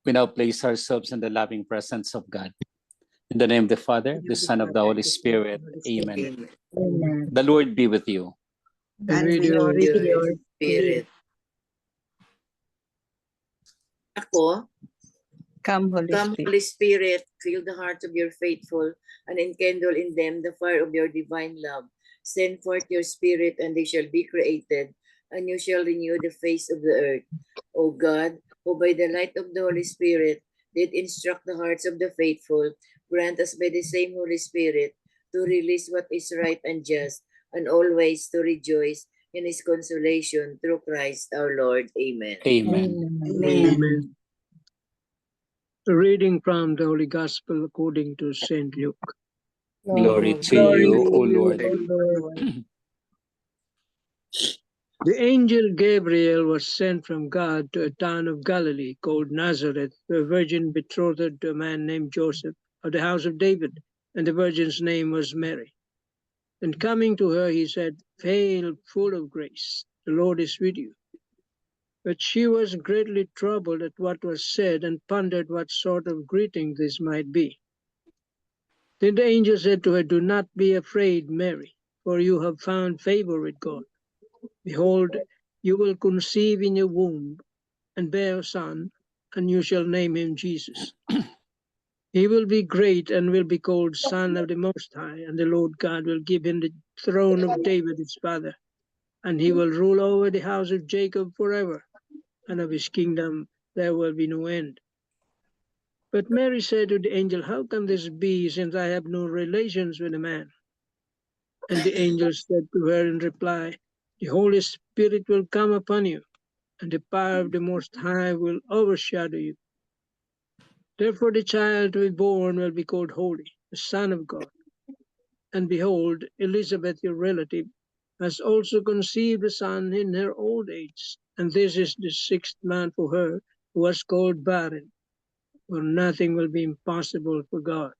We now place ourselves in the loving presence of God. In the name of the Father, the Son, of the Holy Spirit. Amen. Amen. The Lord be with you. And with your your spirit. Ako, Come, Holy come, Spirit. Holy Spirit, fill the hearts of your faithful and enkindle in them the fire of your divine love. Send forth your spirit, and they shall be created, and you shall renew the face of the earth. O God, who by the light of the Holy Spirit did instruct the hearts of the faithful, grant us by the same Holy Spirit to release what is right and just, and always to rejoice in his consolation through Christ our Lord. Amen. Amen. Amen. A reading from the Holy Gospel according to St. Luke. Glory to Glory you, to O you, Lord. O Lord. The angel Gabriel was sent from God to a town of Galilee called Nazareth, to a virgin betrothed to a man named Joseph of the house of David, and the virgin's name was Mary. And coming to her, he said, "Hail, full of grace, the Lord is with you." But she was greatly troubled at what was said, and pondered what sort of greeting this might be. Then the angel said to her, "Do not be afraid, Mary, for you have found favor with God. Behold, you will conceive in your womb and bear a son, and you shall name him Jesus. He will be great and will be called Son of the Most High, and the Lord God will give him the throne of David his father, and he will rule over the house of Jacob forever, and of his kingdom there will be no end." But Mary said to the angel, "How can this be, since I have no relations with a man?" And the angel said to her in reply, "The Holy Spirit will come upon you, and the power of the Most High will overshadow you. Therefore the child to be born will be called Holy, the Son of God. And behold, Elizabeth, your relative, has also conceived a son in her old age, and this is the 6th month for her who was called barren, for nothing will be impossible for God."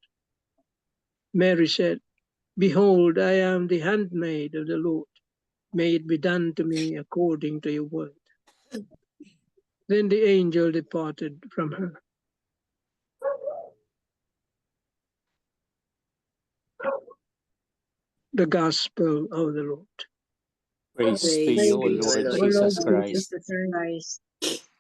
Mary said, "Behold, I am the handmaid of the Lord. May it be done to me according to your word." Then the angel departed from her. The Gospel of the Lord. Praise to Praise you, O be to Lord our O Lord Jesus Jesus Christ. Christ.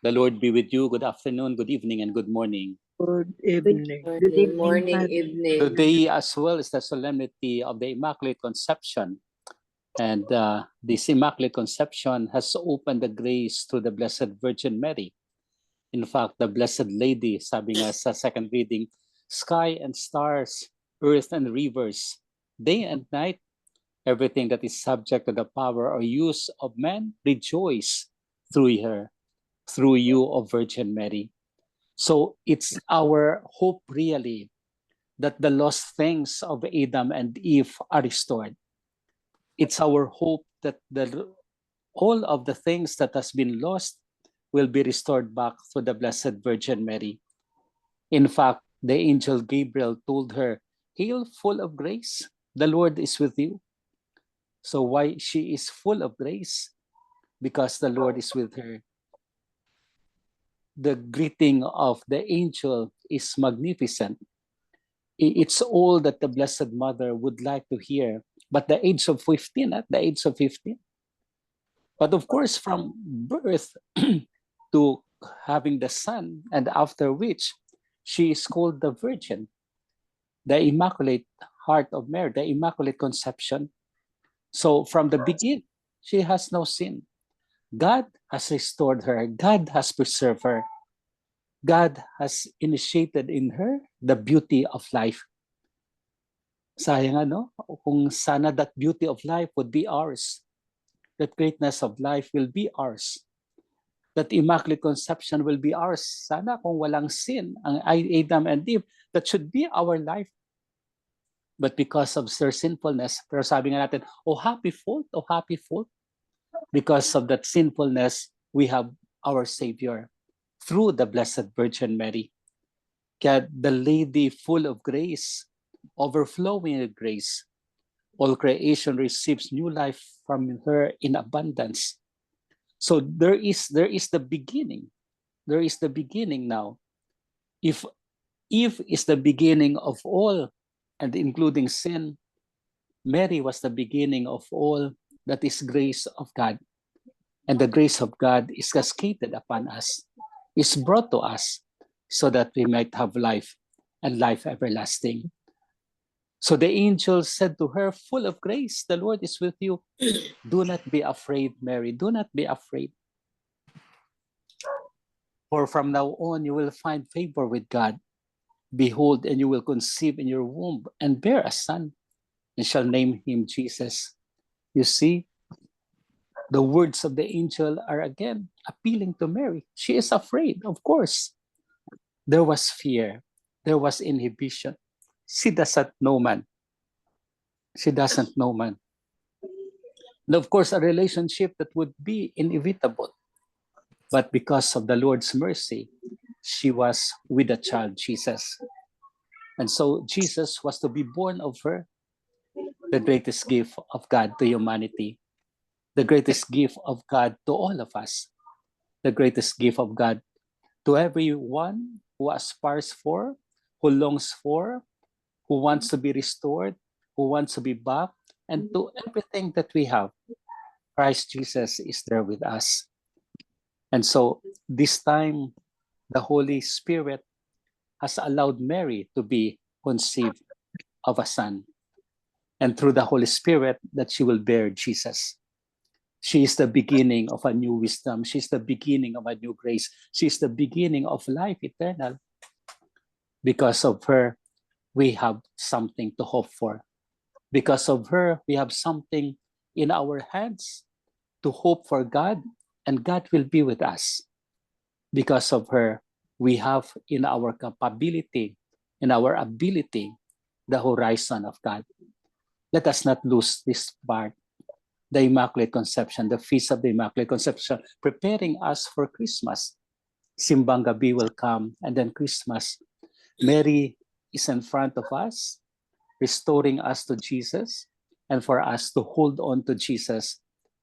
The Lord be with you. Good afternoon, good evening, and good morning. Good evening. Good evening, Morning, Father. evening. Today as well is the solemnity of the Immaculate Conception. And this Immaculate Conception has opened the grace to the Blessed Virgin Mary. In fact, the Blessed Lady, sabi nga sa second reading, sky and stars, earth and rivers, day and night, everything that is subject to the power or use of man, rejoice through her, through you, O Virgin Mary. So it's our hope really that the lost things of Adam and Eve are restored. It's our hope that all of the things that has been lost will be restored back to the Blessed Virgin Mary. In fact, the angel Gabriel told her, "Hail, full of grace, the Lord is with you." So why she is full of grace? Because the Lord is with her. The greeting of the angel is magnificent. It's all that the Blessed Mother would like to hear. But at the age of 15, but of course, from birth to having the son, and after which she is called the Virgin, the Immaculate Heart of Mary, the Immaculate Conception. So from the beginning, she has no sin. God has restored her. God has preserved her. God has initiated in her the beauty of life. Sayang ano, kung sana that beauty of life would be ours. That greatness of life will be ours. That Immaculate Conception will be ours. Sana kung walang sin, ang Adam and Eve, that should be our life. But because of their sinfulness, pero sabi nga natin, oh happy fault, oh happy fault. Because of that sinfulness, we have our Savior through the Blessed Virgin Mary. Kaya the Lady full of grace, overflowing with grace, all creation receives new life from her in abundance. So there is the beginning. There is the beginning now. If Eve is the beginning of all, and including sin, Mary was the beginning of all that is grace of God. And the grace of God is cascaded upon us, is brought to us so that we might have life and life everlasting. So the angel said to her, full of grace, the Lord is with you. Do not be afraid, Mary. Do not be afraid. For from now on, you will find favor with God. Behold, and you will conceive in your womb and bear a son, and shall name him Jesus. You see, the words of the angel are again appealing to Mary. She is afraid, of course. There was fear. There was inhibition. She doesn't know man. She doesn't know man. And of course, a relationship that would be inevitable. But because of the Lord's mercy, she was with the child, Jesus. And so Jesus was to be born of her, the greatest gift of God to humanity, the greatest gift of God to all of us, the greatest gift of God to everyone who aspires for, who longs for, who wants to be restored, who wants to be back, and to everything that we have. Christ Jesus is there with us. And so this time, the Holy Spirit has allowed Mary to be conceived of a son. And through the Holy Spirit, that she will bear Jesus. She is the beginning of a new wisdom. She's the beginning of a new grace. She's the beginning of life eternal. Because of her, we have something to hope for. Because of her, we have something in our hands to hope for God, and God will be with us. Because of her, we have in our capability, in our ability, the horizon of God. Let us not lose this part. The Immaculate Conception, the Feast of the Immaculate Conception, preparing us for Christmas. Simbang Gabi will come, and then Christmas. Mary is in front of us, restoring us to Jesus, and for us to hold on to Jesus,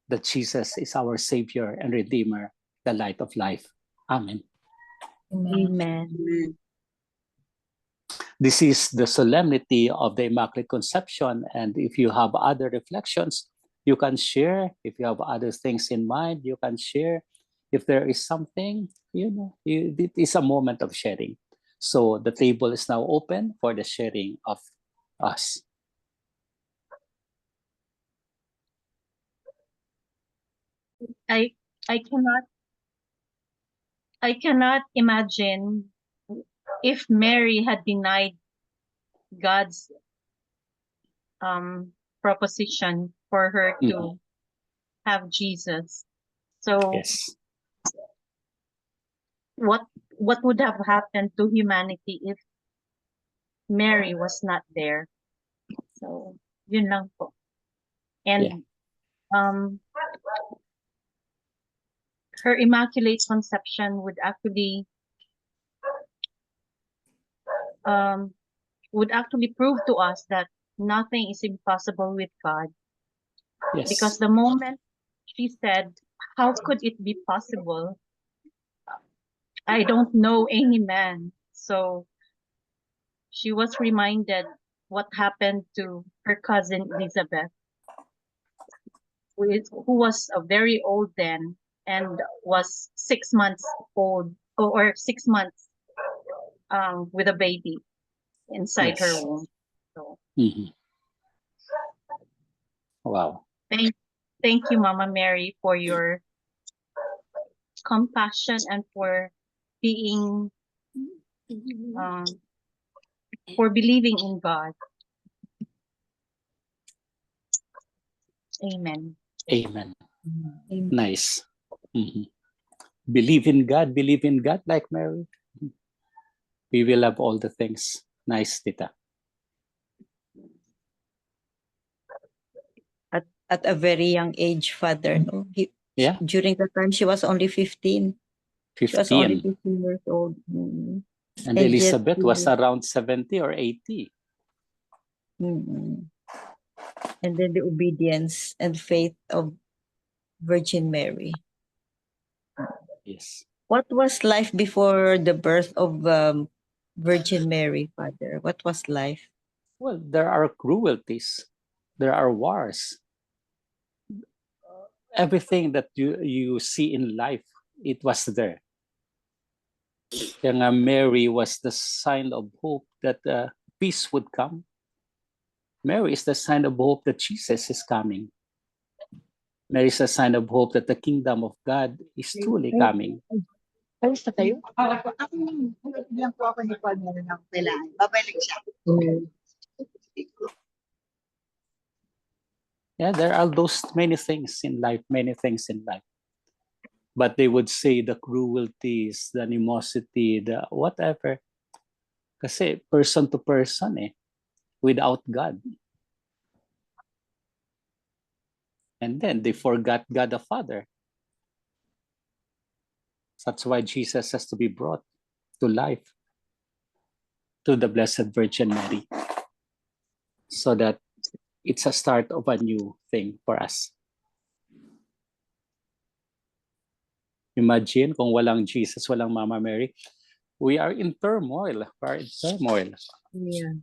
that Jesus is our Savior and Redeemer, the light of life. Amen. Amen. This is the solemnity of the Immaculate Conception, and if you have other reflections, you can share. If you have other things in mind, you can share. If there is something, it is a moment of sharing. So the table is now open for the sharing of us. I cannot imagine if Mary had denied God's proposition for her to have Jesus. So Yes. what would have happened to humanity if Mary was not there? So yun lang po. And her Immaculate Conception would actually prove to us that nothing is impossible with God. Yes. Because the moment she said, how could it be possible? I don't know any man. So she was reminded what happened to her cousin Elizabeth, who was very old then and was 6 months old, or 6 months with a baby inside her womb. So Wow. Thank you, Mama Mary, for your compassion and for being for believing in God. Amen. Amen. Nice. Believe in God like Mary. We will have all the things. Nice, Tita. At a very young age, Father, no? During the time she was only 15. 15. She was only 15 years old. And Elizabeth was around 70 or 80. And then the obedience and faith of Virgin Mary. Yes. What was life before the birth of Virgin Mary, Father? What was life? Well, there are cruelties, there are wars. Everything that you see in life, it was there. Kaya nga Mary was the sign of hope that peace would come. Mary is the sign of hope that Jesus is coming. Mary is a sign of hope that the kingdom of God is truly coming. Alis na tayo? Ako lang po ako ni Paul meron ng kailangan. Babalik siya. Yeah, there are those many things in life, many things in life. But they would say the cruelties, the animosity, the whatever. Kasi person to person without God. And then they forgot God the Father. That's why Jesus has to be brought to life, to the Blessed Virgin Mary, so that it's a start of a new thing for us. Imagine kung walang Jesus, walang Mama Mary, we are in turmoil. We are in turmoil. Yeah.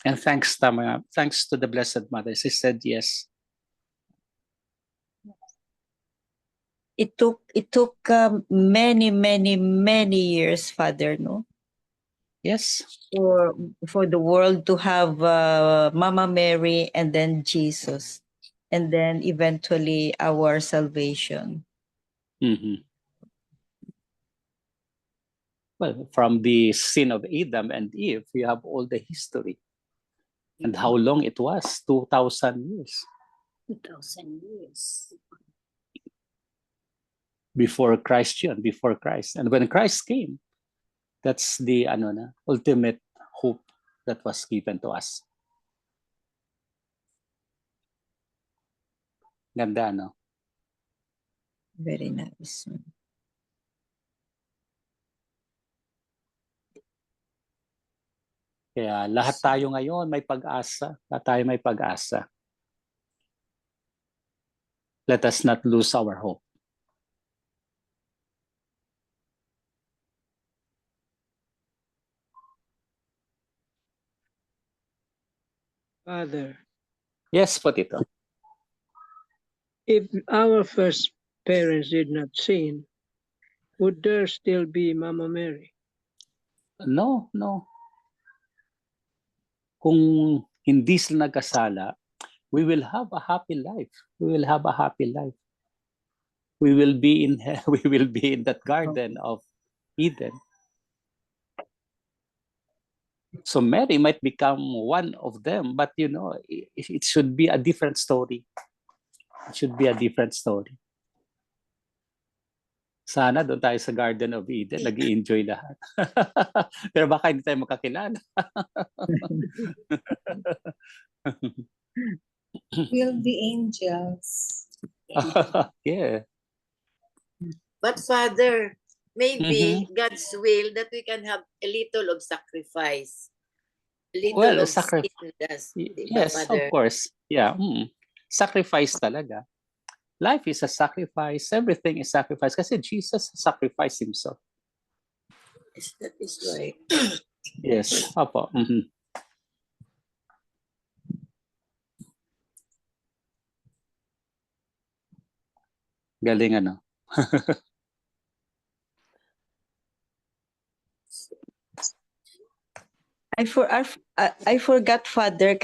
And thanks to the Blessed Mother, she said yes. It took many years, Father, no? Yes. For the world to have Mama Mary and then Jesus, and then eventually our salvation. Mm-hmm. Well, from the sin of Adam and Eve, you have all the history. And how long it was? 2,000 years. 2,000 years. Before Christ. And when Christ came, that's the ultimate hope that was given to us. Ganda, no? Very nice. Kaya lahat tayo ngayon may pag-asa. Lahat tayo may pag-asa. Let us not lose our hope. Father, Yes, Potito. if our first parents did not sin, would there still be Mama Mary? No. Kung hindi sila nagkasala, we will have a happy life. We will have a happy life. We will be in that garden of Eden. So Mary might become one of them, but it should be a different story. It should be a different story. Sana doon tayo sa Garden of Eden, nag-i-enjoy lahat. Pero baka hindi tayo makakilala. We'll be angels. Yeah. But Father, maybe God's will that we can have a little of sacrifice. A little of sin. Yes, Father? of course. Yeah. Sacrifice talaga. Life is a sacrifice. Everything is sacrifice. Kasi Jesus sacrificed himself. Yes, that is right. Yes. Opo. Galing ano. I forgot, Father,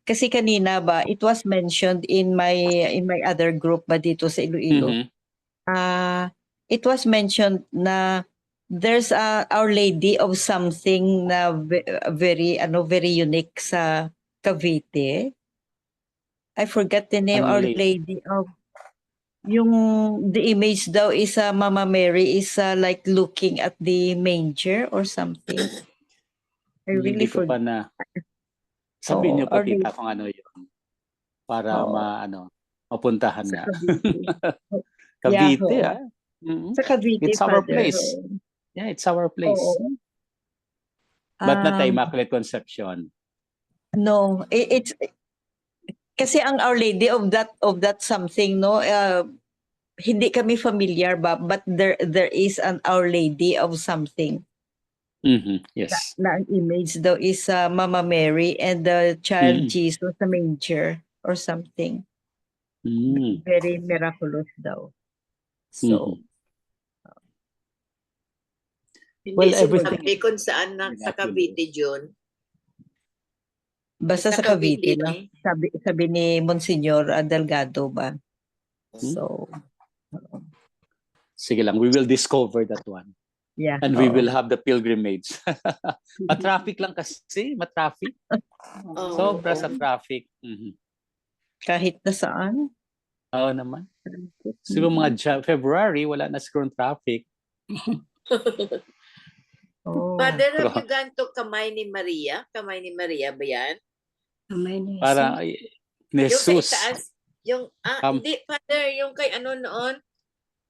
kasi kanina ba it was mentioned in my other group ba dito sa Iloilo. It was mentioned na there's Our Lady of something na very unique sa Cavite. I forgot the name. Our Lady of the image daw is Mama Mary is like looking at the manger or something. I really forgot. Sabihin niyo po, tita, kung ano yun. Para mapuntahan nga. Cavite, Sa Cavite, it's our Father. place. Yeah, it's our place. But not Immaculate Conception. No, it's kasi ang Our Lady of that something, no? hindi kami familiar ba, but there is an Our Lady of something. Yes. Na ang image daw is Mama Mary and the child Mm. Jesus sa manger or something. Very miraculous daw. So, Hindi Well, everything- sinabi kung saan na sa Cavite, John. basta sa Cavite, no? eh. Sabi ni Monsignor Delgado ba? So, Sige lang, we will discover that one. yeah. And we oo. will have the pilgrimage. Matraffic lang kasi, matraffic. Oo. Sobra sa traffic. Kahit na saan. Oo naman. Siguro mga February, wala na siguro traffic. Oh. Father, have you gone to Kamay ni Maria? Kamay ni Maria ba yan? Para Yung kay Jesus. taas, yung, hindi, Father, yung kay ano noon,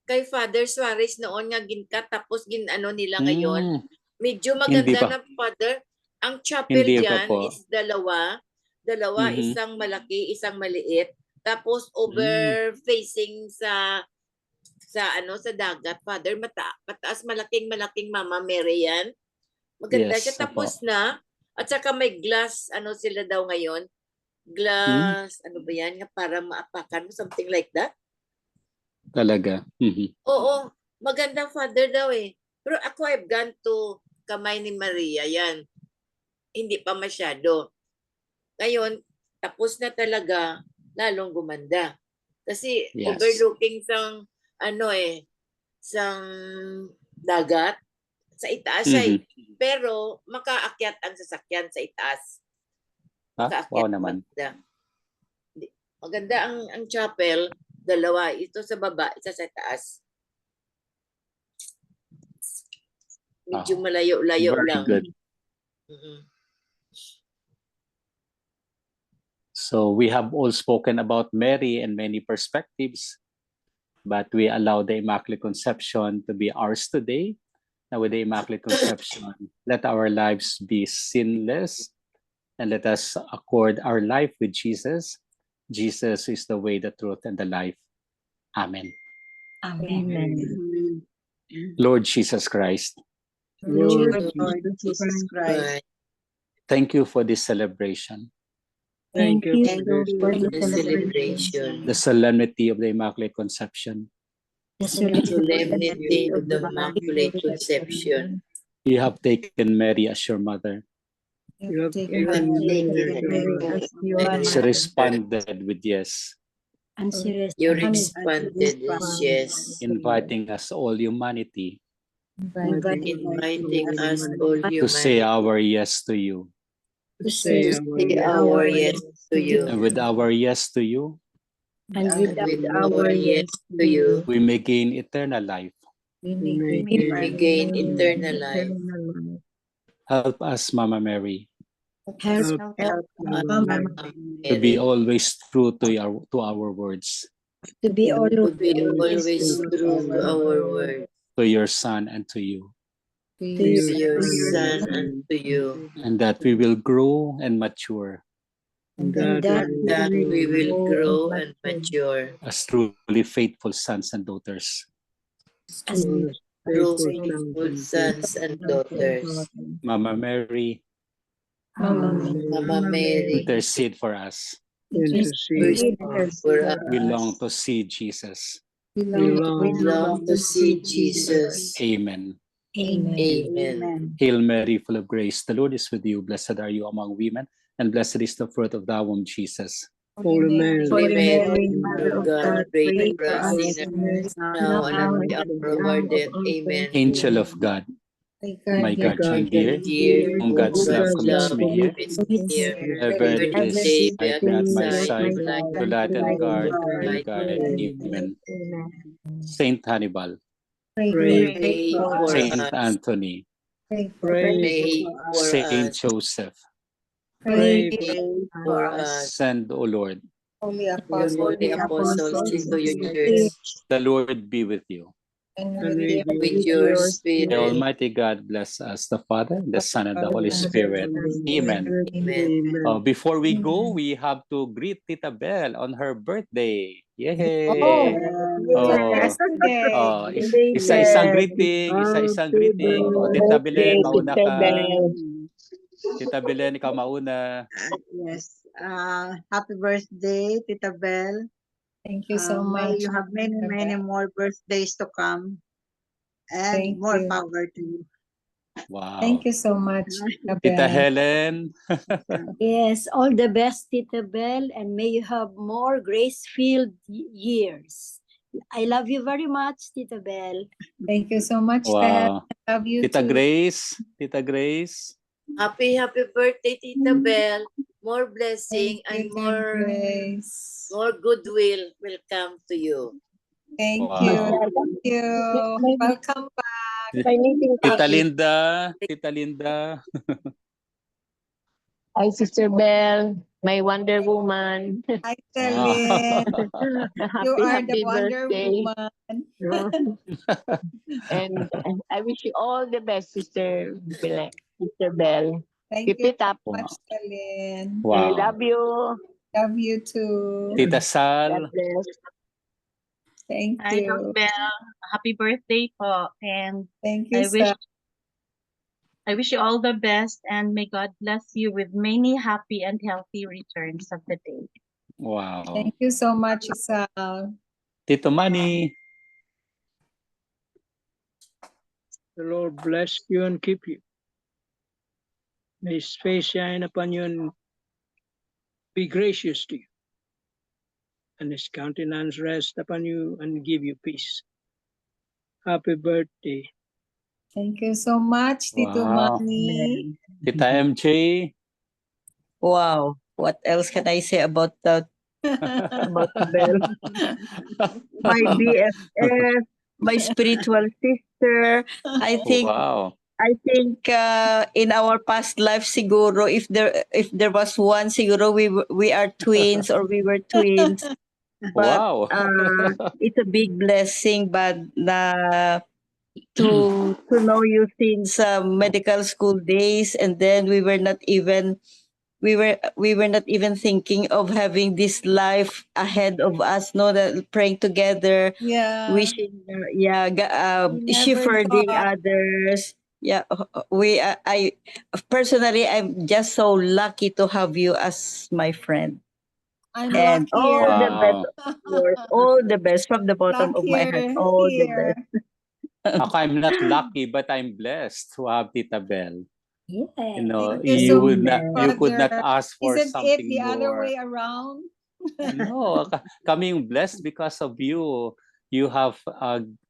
kay Father Suarez noon nga ginkat, tapos nila ngayon. Medyo maganda Hindi pa. na, Father. Ang chapel Hindi pa dyan po. is dalawa, isang malaki, isang maliit. Tapos over facing sa dagat, Father, mataas, malaking Mama Mary yan. Maganda Yes, siya. Tapos na, at saka may glass, sila daw ngayon. Glass, ano ba yan? Nga para maapakan mo, something like that. Talaga. Oo, maganda, Father daw eh. Pero ako, I've gone to Kamay ni Maria, yan. Hindi pa masyado. Ngayon, tapos na talaga, lalong gumanda. Kasi Yes. overlooking sang sang dagat sa itaas siya. Pero makaakyat ang sasakyan sa itaas. Wow naman. Maganda ang chapel, dalawa, ito sa baba, isa sa itaas. Medyo malayo-layo Very lang. good. So we have all spoken about Mary in many perspectives, but we allow the Immaculate Conception to be ours today. Now with the Immaculate Conception, let our lives be sinless and let us accord our life with Jesus. Jesus is the way, the truth, and the life. Amen. Amen. Lord Jesus Christ, Lord Jesus Christ. thank you for this celebration, Thank you for The celebration, the solemnity of the Immaculate Conception. the solemnity of the Immaculate Conception. You have taken Mary as your mother. You have You given have me taken She responded with yes, You responded with yes, inviting us all humanity inviting us all to say humanity our yes to you. to say say our yes to you. And with our yes to you, And with our yes to you, we may gain eternal life. we gain eternal life. Help us, Mama Mary, Help us, Mama to be Mary, always true to our words, to be always true to our word, to your Son and to you, to your Son and to you, and that we will grow and mature that we will grow and mature as truly faithful sons and daughters. true faithful sons and daughters. Mama Mary, Mama Mary, intercede for us. intercede. for us. We long to see Jesus. We long to see Jesus. Amen. Amen. Hail Mary, full of grace, the Lord is with you. Blessed are you among women, and blessed is the fruit of thy womb, Jesus. Holy Mary, Holy Mary, Mother of God, pray for us sinners, now and at the hour of our death. Amen. Angel of God, my God, dear, Dear, whom God's love commits love me here, commits me here. ever Every this day be night at at my my side, side, to light and guard my light guide. and Amen. Saint Hannibal, pray pray for Saint us. Anthony, pray Pray for Saint us. Joseph, pray Pray for us. send, O Lord, Your holy apostles into your church, the Lord be with you. with your The spirit. Almighty God bless us, the Father, the Son, and the Holy Spirit. Amen. Amen. Before we go, we have to greet Tita Belle on her birthday. Yay! Oh, Oh. yes, okay. Oh, isa-isang greeting, isa-isang greeting. O, Tita Belen, mauna ka. Tita Belen, ikaw mauna. Yes. Happy birthday, Tita Bel. Thank you so May much. you have many, Tita many Bel. more birthdays to come. And Thank more you. power to you. Wow. Thank you so much, Tita Tita Bel. Helen. Yes, all the best, Tita Bel, and may you have more grace-filled years. I love you very much, Tita Bel. Thank you so much, Tita Helen. Wow. I love you Tita too. Grace. Tita Grace. Happy birthday, Tita Bel. More blessing Thank you, and Grace. more goodwill will come to you. Thank Wow. you. Thank you. Welcome back. Tita Linda. Tita Linda. Hi, Sister Belle, my Wonder Woman. Hi, Wow. Celine. You are the Happy Wonder birthday. Woman. And I wish you all the best, Sister Belle. Thank Keep you it up. so much, Celine. I Wow. love you. Love you too. Tita God Sal. bless. Thank Hi, you. Doc Bell. Happy birthday po. And Thank you, I wish you all the best and may God bless you with many happy and healthy returns of the day. Wow. Thank you so much, Isal. Tito Manny. The Lord bless you and keep you. May his face shine upon you and be gracious to you. And his countenance rest upon you and give you peace. Happy birthday. Thank you so much, Tito Wow. Manny. Tita MJ. Wow. What else can I say about that? About Belle? My BFF, my spiritual sister. I think Wow. in our past life siguro if there was one siguro we are twins or we were twins. But Wow. it's a big blessing but to know you since medical school days, and then we were not even thinking of having this life ahead of us, no, that praying together, Yeah. wishing We never shepherding thought. others. I personally, I'm just so lucky to have you as my friend. I'm And all the best, Wow. of course, all the best from the bottom of my heart. Luckier All the here. best. Ako, I'm not lucky, but I'm blessed to have Tita Belle. You Yeah. know, Thank you you so would much, not, you could not Father. ask for Isn't it something the other more. way around? No, kami yung blessed because of you. You have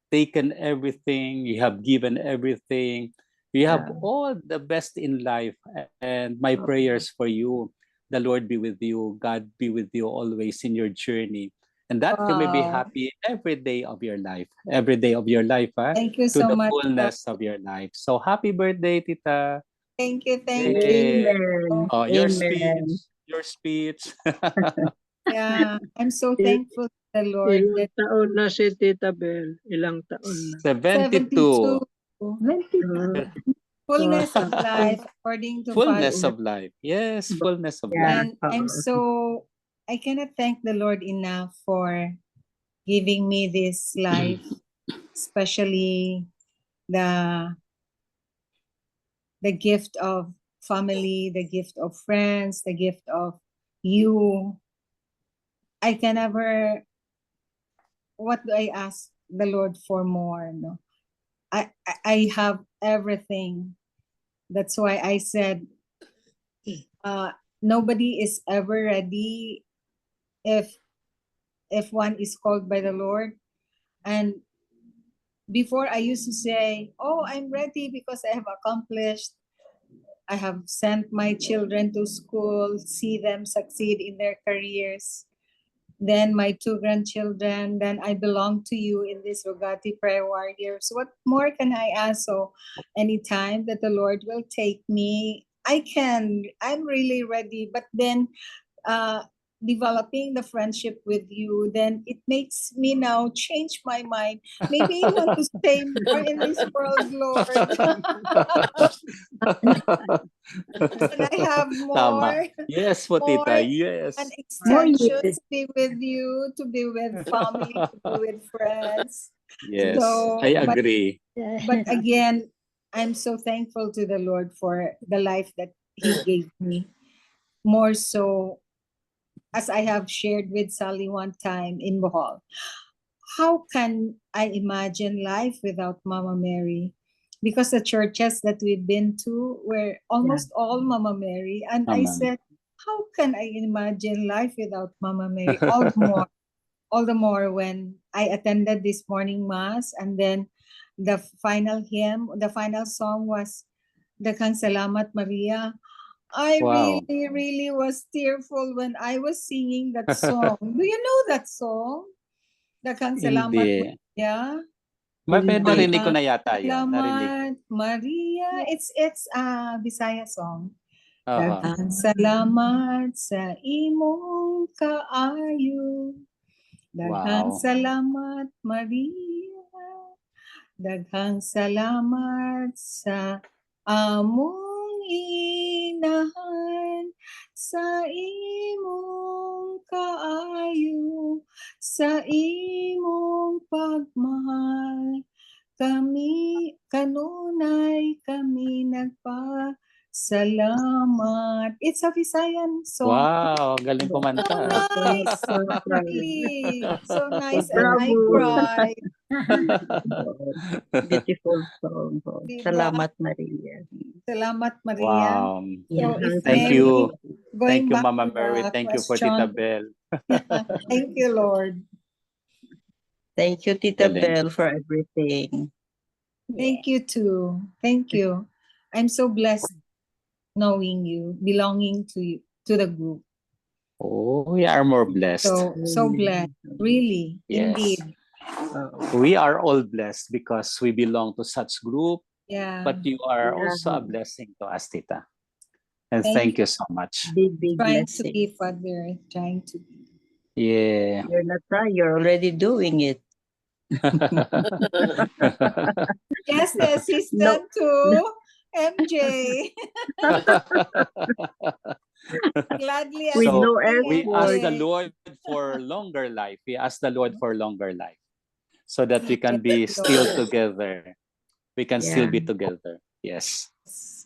taken everything. You have given everything. You have Yeah. all the best in life. And my prayers for you, the Lord be with you. God be with you always in your journey. And that you may be Wow. happy every day of your life. Every day of your life, Thank you to so the much. fullness of your life. So happy birthday, Tita. Thank you. Thank Yay. you. Amen. Oh, your Amen. speech. Your speech. Yeah, I'm so thankful to the Lord Ilang that taon na si Tita Belle? Ilang taon na? 72. 72. Fullness of life according to Fullness Father. of life. Yes, fullness of Yeah. life. And I cannot thank the Lord enough for giving me this life, especially the gift of family, the gift of friends, the gift of you. I can never, what do I ask the Lord for more? No, I have everything. That's why I said, nobody is ever ready if one is called by the Lord. And before I used to say, oh, I'm ready because I have accomplished. I have sent my children to school, see them succeed in their careers. Then my 2 grandchildren, then I belong to you in this Rogati Prayer Warriors. What more can I ask? So anytime that the Lord will take me, I'm really ready. But then developing the friendship with you, then it makes me now change my mind. Maybe you want to stay more in this world, Lord. And I have Tama. more, Yes po, tita. more Yes. an More extension years. to be with you, to be with family, to be with friends. Yes. So, I agree. but again, I'm so thankful to the Lord for the life that He gave me. More so, as I have shared with Sally one time in Bohol, how can I imagine life without Mama Mary? Because the churches that we've been to were almost all Mama Mary. And I Amen. said, how can I imagine life without Mama Mary? All the more when I attended this morning mass, and then the final hymn, the final song was Daghang Salamat Maria. I Wow. really was tearful when I was singing that song. Do you know that song? Daghang Salamat Hindi. Maria. Narinig ko na yata yun. Narinig. Salamat Maria. It's a Bisaya song. Aha. Daghang salamat sa imong kaayo. Daghang Wow. salamat Maria. Daghang salamat sa among inahan, sa imong kaayo, sa imong pagmahal. Kanunay kami nagpasalamat. It's a Visayan song. Wow. Galing kumanta. Nice. Really. So nice. And I Bravo. cried. Beautiful song. Diba? Salamat Maria. Salamat, Maria. Wow. So if Thank Mary, you. going Thank you, back Mama to Mary. the Thank you for Tita question, Bell. thank you, Lord. Thank you, Tita Galing. Bell, for everything. Thank you too. Thank you. I'm so blessed knowing you, belonging to you, to the group. Oh, we are more blessed. So blessed, really, Yes. indeed. We are all blessed because we belong to such group, Yeah. but you are also a blessing to us, Tita. And Thank thank you so much. Big Trying to blessing. be, Father, trying to be. Yeah. You're not trying, you're already doing it. Yes, the assistant No. to MJ. Gladly With So no assisting we ask the MJ. Lord for longer life. We ask the Lord for longer life so that we can be Yes, still Lord. together. We can still Yeah. be together. Yes.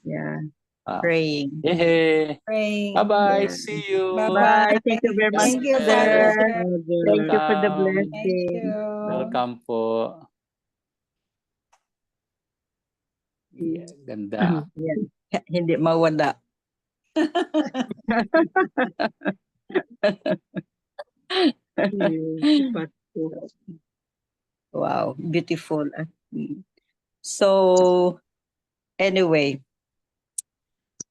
Yeah. Ah. Praying. Hey. Praying. Bye-bye. Yeah. See you. Bye. Thank you very much, Thank you, Father. Father. Thank you for the Welcome. Thank blessing. you. Welcome po. Yeah, ganda. Yeah. Hindi mawala. Wow, beautiful. So, anyway,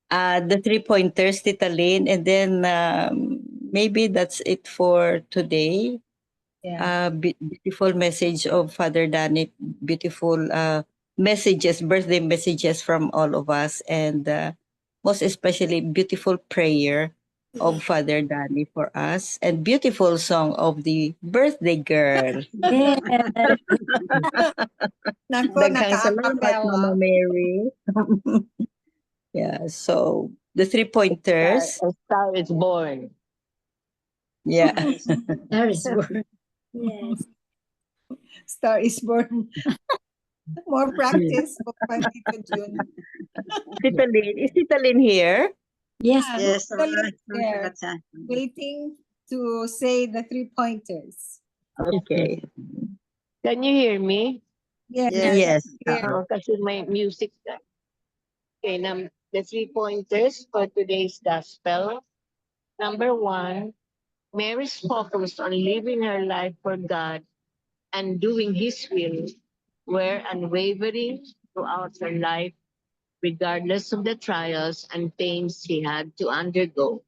the 3 pointers, Tita Lynn, and then maybe that's it for today. Yeah. Beautiful message of Father Danny, beautiful messages, birthday messages from all of us, and most especially beautiful prayer of Father Danny for us, and beautiful song of the birthday girl. Yeah. Nako, Daghang salamat, Mama naka-acapella. Mary. Yeah, so the 3 pointers. A star is born. Yeah. That is word. Yes. Star is born. More practice for Tito June. Tita Lynn, is Tita Lynn here? Yes. Yes, there, waiting to say the 3 pointers. Okay. Can you hear me? Yes. Yes. Kasi may music na. Okay, the 3 pointers for today's gospel. Number 1, Mary's focus on living her life for God and doing His will were unwavering throughout her life, regardless of the trials and pains she had to undergo.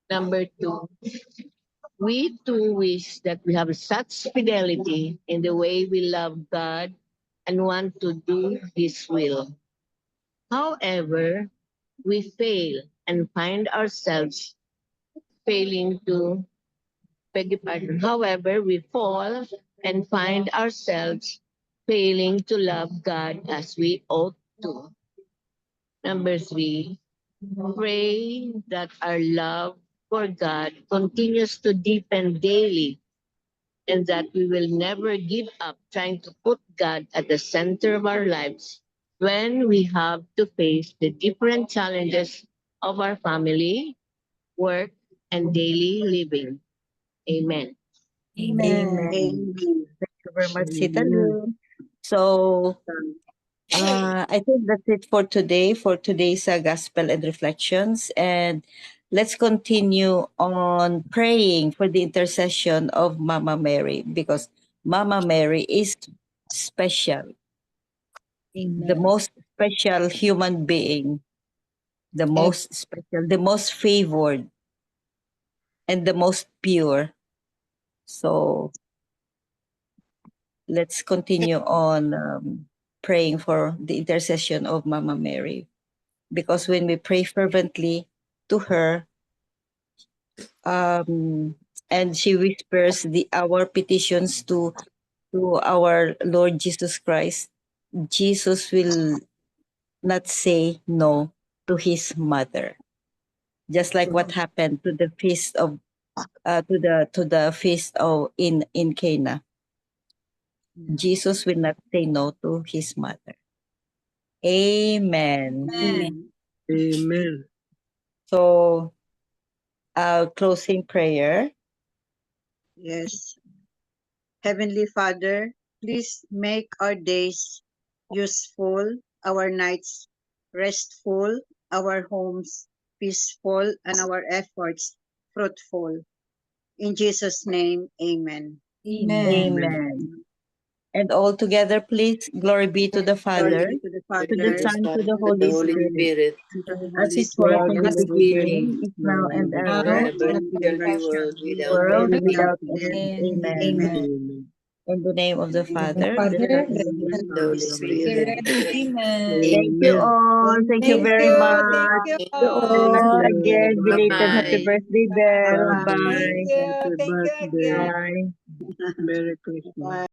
Number 2, we too wish that we have such fidelity in the way we love God and want to do His will. However, we fail and find ourselves failing to beg your pardon. However, we fall and find ourselves failing to love God as we ought to. Number 3, pray that our love for God continues to deepen daily and that we will never give up trying to put God at the center of our lives when we have to face the different challenges of our family, work, and daily living. Amen. Amen. Amen. Thank you very much, Sita Amen. Lu. So, I think that's it for today, for today's Gospel and Reflections. And let's continue on praying for the intercession of Mama Mary, because Mama Mary is special, the Amen. most special human being, the Ev- most special, the most favored, and the most pure. So let's continue on praying for the intercession of Mama Mary. Because when we pray fervently to her, and she whispers our petitions to our Lord Jesus Christ, Jesus will not say no to his mother. Just like what happened to the feast of to the feast of in Cana. Jesus will not say no to his mother. Amen. Amen. Amen. So, closing prayer. Yes. Heavenly Father, please make our days useful, our nights restful, our homes peaceful, and our efforts fruitful. In Jesus' name, amen. Amen. Amen. And all together, please, glory be to the Father, Glory be to the to the Father, Son, to the To the Holy Holy Spirit, Spirit, and to the as Holy it was Spirit, in as the the beginning, beginning, is now, and Now ever, ever and shall be forever. world without world end. without Amen. end. and Amen. amen. Amen. In the name of the The Father, the Father, Son, the and the Son, The Holy Holy Spirit. Spirit. Spirit. Amen. Thank you Amen. all. Thank you Thank very you. Thank much. you To all. Thank all, you. again, belated happy Bye-bye. birthday, Belle. Bye-bye. Thank Bye. you. Happy Thank you birthday. again. Bye. Merry Christmas. Bye.